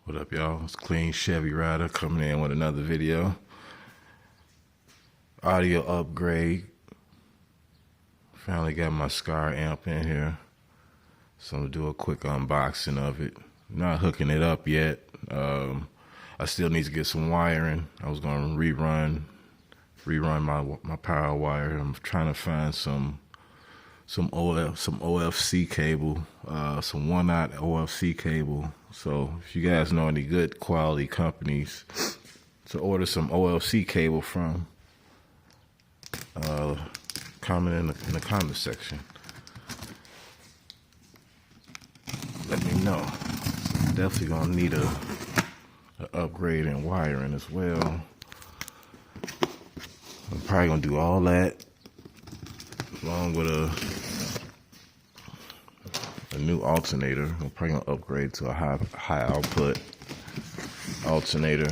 What up, y'all? It's Clean Chevy Rider coming in with another video. Audio upgrade. Finally got my Skar amp in here. So I'm gonna do a quick unboxing of it. Not hooking it up yet. I still need to get some wiring. I was gonna rerun my power wire. I'm trying to find some OFC cable, some 1/0 OFC cable. So if you guys know any good quality companies to order some OFC cable from, comment in the comment section. Let me know. Definitely gonna need a upgrade in wiring as well. I'm probably gonna do all that along with a new alternator. I'm probably gonna upgrade to a high output alternator.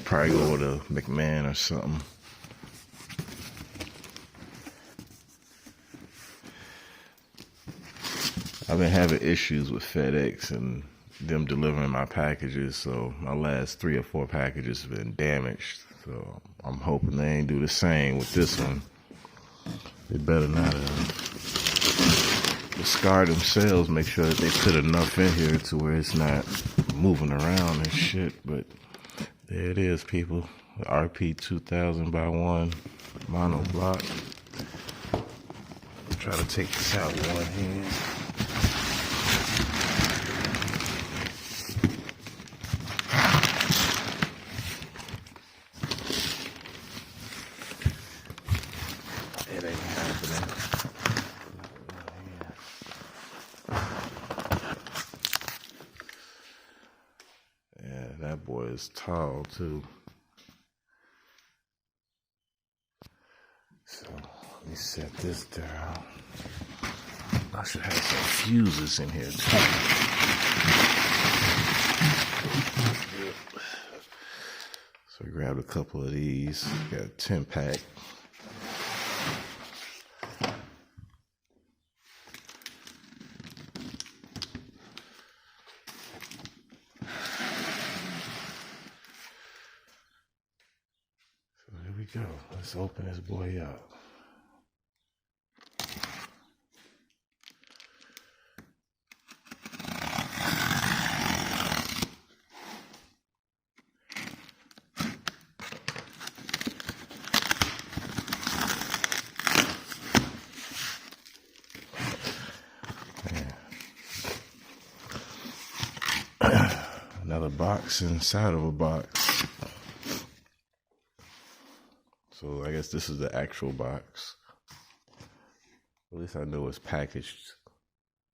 Probably go with a McMahon or something. I've been having issues with FedEx and them delivering my packages, so my last 3 or 4 packages have been damaged. So I'm hoping they ain't do the same with this one. They better not the Skar themselves make sure that they put enough in here to where it's not moving around and shit. But there it is, people. The RP 2000x1 mono block. Try to take this out with one hand. It ain't happening. Yeah, that boy is tall too. So let me set this down. I should have some fuses in here too. So I grabbed a couple of these. Got a 10-pack. So here we go. Let's open this boy up. Another box inside of a box. So I guess this is the actual box. At least I know it's packaged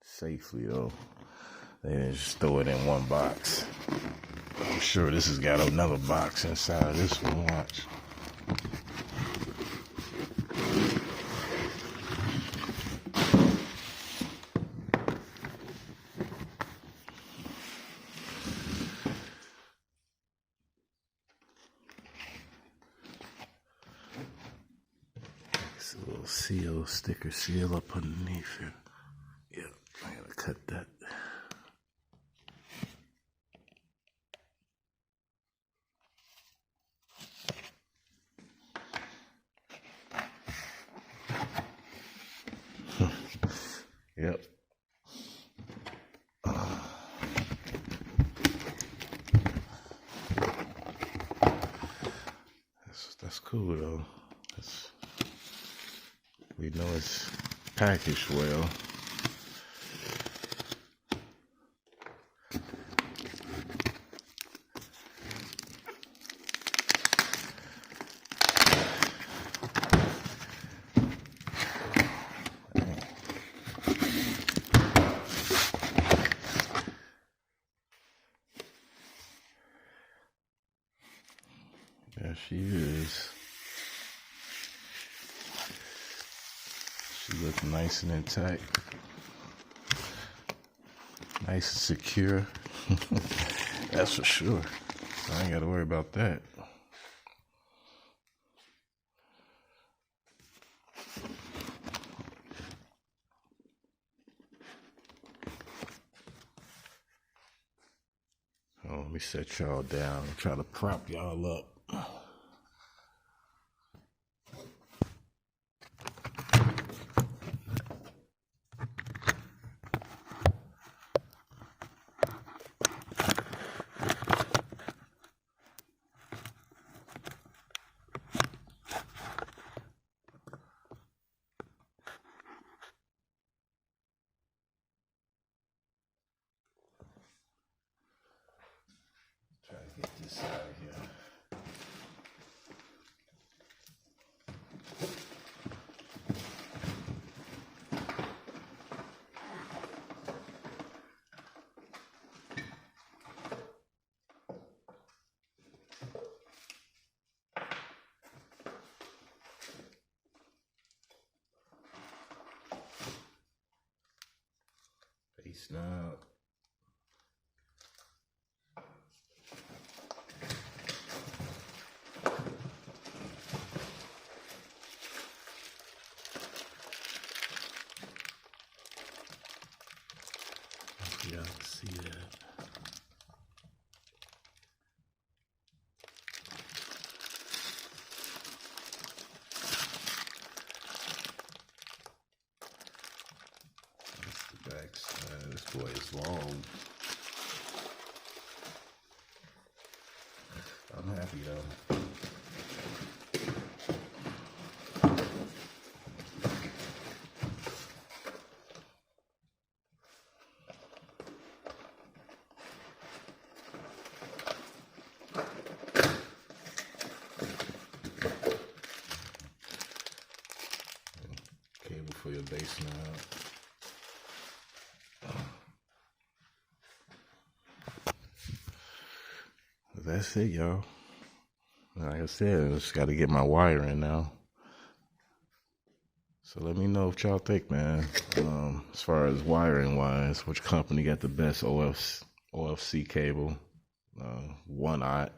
safely though. They didn't just throw it in one box. I'm sure this has got another box inside of this one. Watch. It's a little seal, sticker seal up underneath here. Yep, I gotta cut that. Yep. That's cool though. We know it's packaged well. There she is. She looks nice and intact. Nice and secure. That's for sure. So I ain't got to worry about that. Let me set y'all down and try to prop y'all up. Try to get this out of here. Face now. Y'all can see that. That's the back side. This boy is long. I'm happy though. Cable for your base knob. That's it, y'all. Like I said, I just got to get my wire in now. So let me know what y'all think, man. As far as wiring wise, which company got the best OFC cable? 1/0.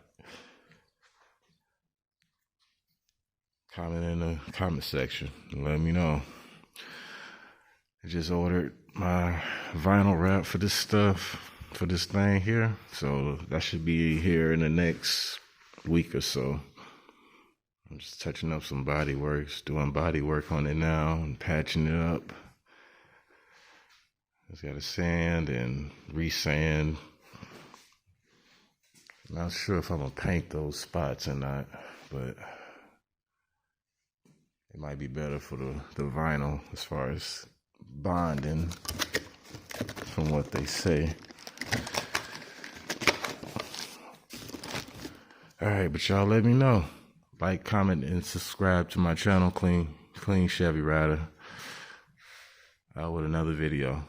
Comment in the comment section and let me know. I just ordered my vinyl wrap for this stuff, for this thing here. So that should be here in the next week or so. I'm just touching up some body works, doing body work on it now and patching it up. Just gotta sand and re-sand. Not sure if I'm gonna paint those spots or not, but it might be better for the vinyl as far as bonding, from what they say. All right, but y'all let me know. Like, comment, and subscribe to my channel, Clean Chevy Rider. Out with another video.